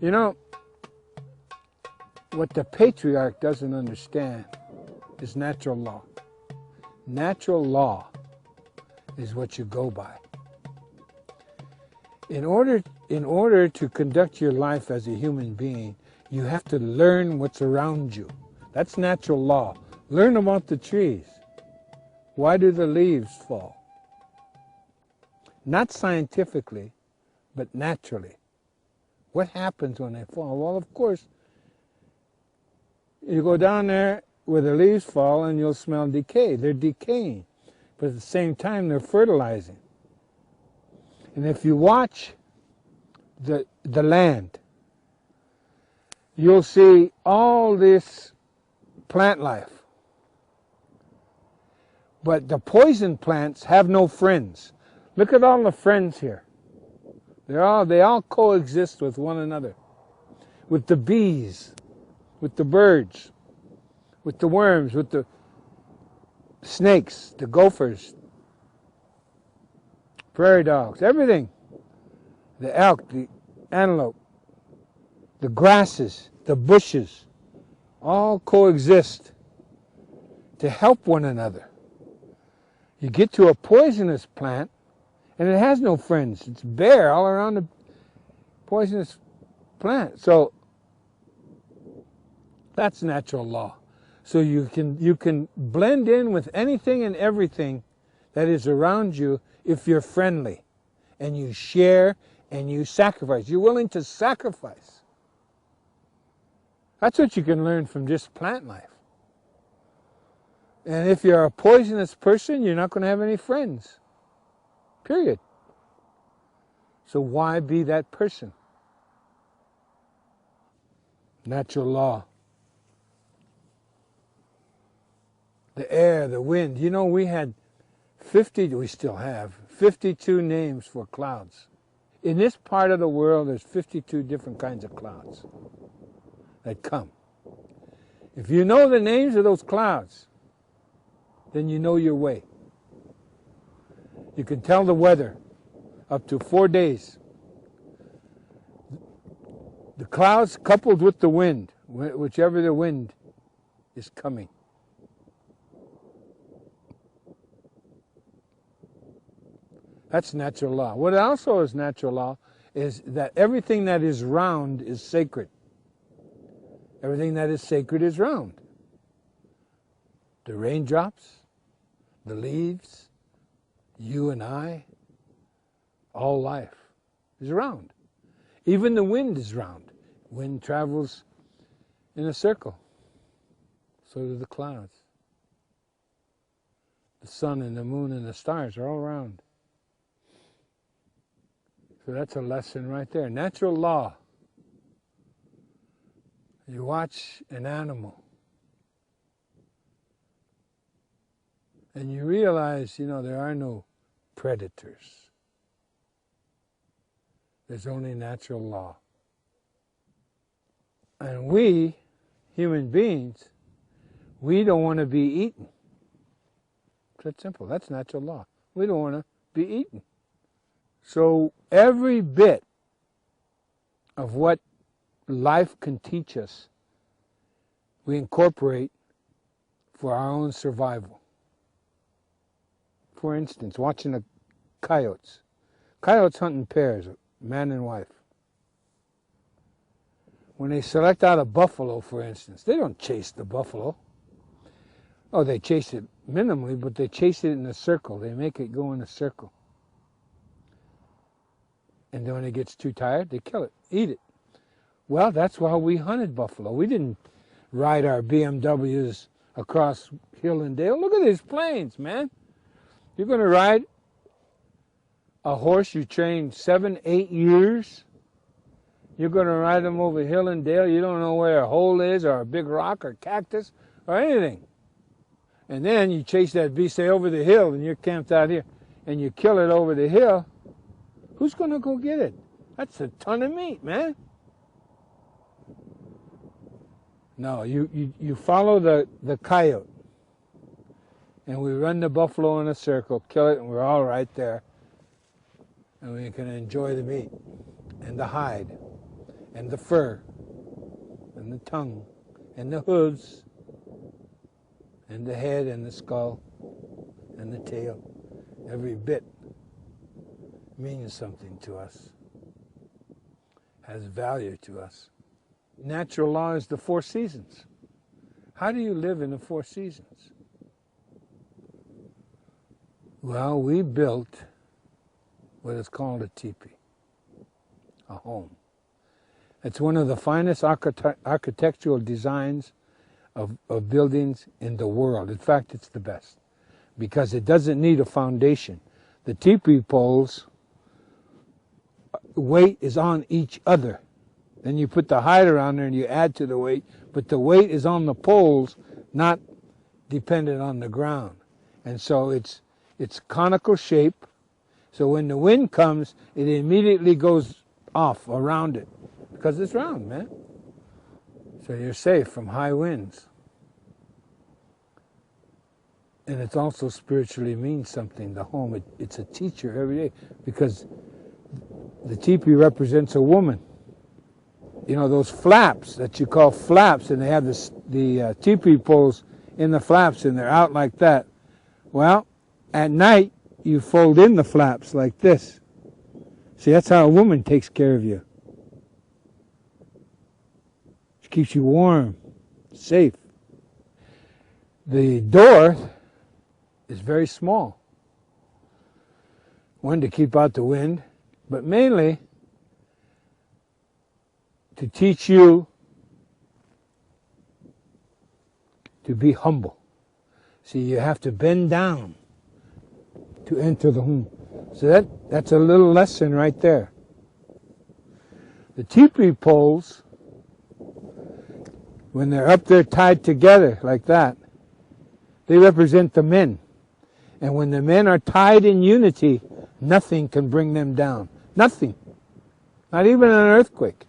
You know, what the patriarch doesn't understand is natural law. Natural law is what you go by. In order to conduct your life as a human being, you have to learn what's around you. That's natural law. Learn about the trees. Why do the leaves fall? Not scientifically, but naturally. What happens when they fall? Well, of course, you go down there where the leaves fall and you'll smell decay. They're decaying, but at the same time they're fertilizing. And if you watch the land, you'll see all this plant life. But the poison plants have no friends. Look at all the friends here. They all coexist with one another. With the bees, with the birds, with the worms, with the snakes, the gophers, prairie dogs, everything. The elk, the antelope, the grasses, the bushes, all coexist to help one another. You get to a poisonous plant, and it has no friends. It's bare all around the poisonous plant. So that's natural law. So you can blend in with anything and everything that is around you if you're friendly and you share and you sacrifice. You're willing to sacrifice. That's what you can learn from just plant life. And if you're a poisonous person, you're not going to have any friends. Period. So why be that person? Natural law. The air, the wind. You know, we had we still have 52 names for clouds. In this part of the world, there's 52 different kinds of clouds that come. If you know the names of those clouds, then you know your way. You can tell the weather up to 4 days. The clouds coupled with the wind, whichever the wind is coming. That's natural law. What also is natural law is that everything that is round is sacred. Everything that is sacred is round. The raindrops, the leaves, you and I, all life is round. Even the wind is round. Wind travels in a circle. So do the clouds. The sun and the moon and the stars are all round. So that's a lesson right there. Natural law. You watch an animal and you realize, there are no predators. There's only natural law. And we, human beings, we don't want to be eaten. It's that simple. That's natural law. We don't want to be eaten. So every bit of what life can teach us, we incorporate for our own survival. For instance, watching the coyotes. Coyotes hunt in pairs, man and wife. When they select out a buffalo, for instance, they don't chase the buffalo. Oh, they chase it minimally, but they chase it in a circle. They make it go in a circle. And then when it gets too tired, they kill it, eat it. Well, that's why we hunted buffalo. We didn't ride our BMWs across hill and dale. Look at these plains, man. You're going to ride a horse you trained 7, 8 years. You're going to ride them over hill and dale. You don't know where a hole is or a big rock or cactus or anything. And then you chase that beast, say, over the hill, and you're camped out here, and you kill it over the hill. Who's going to go get it? That's a ton of meat, man. No, you follow the coyote. And we run the buffalo in a circle, kill it, and we're all right there. And we can enjoy the meat and the hide. and the fur, and the tongue, and the hooves, and the head, and the skull, and the tail. Every bit means something to us, has value to us. Natural law is the 4 seasons. How do you live in the 4 seasons? Well, we built what is called a teepee, a home. It's one of the finest architectural designs of buildings in the world. In fact, it's the best because it doesn't need a foundation. The teepee poles, weight is on each other. Then you put the height around there and you add to the weight, but the weight is on the poles, not dependent on the ground. And so it's conical shape, so when the wind comes, it immediately goes off around it, because it's round, man. So you're safe from high winds. And it also spiritually means something, the home. It's a teacher every day, because the teepee represents a woman. You know, those flaps that you call flaps, and they have the teepee poles in the flaps, and they're out like that. Well, at night, you fold in the flaps like this. See, that's how a woman takes care of you. She keeps you warm, safe. The door is very small. One, to keep out the wind, but mainly to teach you to be humble. See, you have to bend down to enter the home. So that's a little lesson right there. The teepee poles, when they're up there tied together like that, they represent the men. And when the men are tied in unity, nothing can bring them down. Nothing. Not even an earthquake.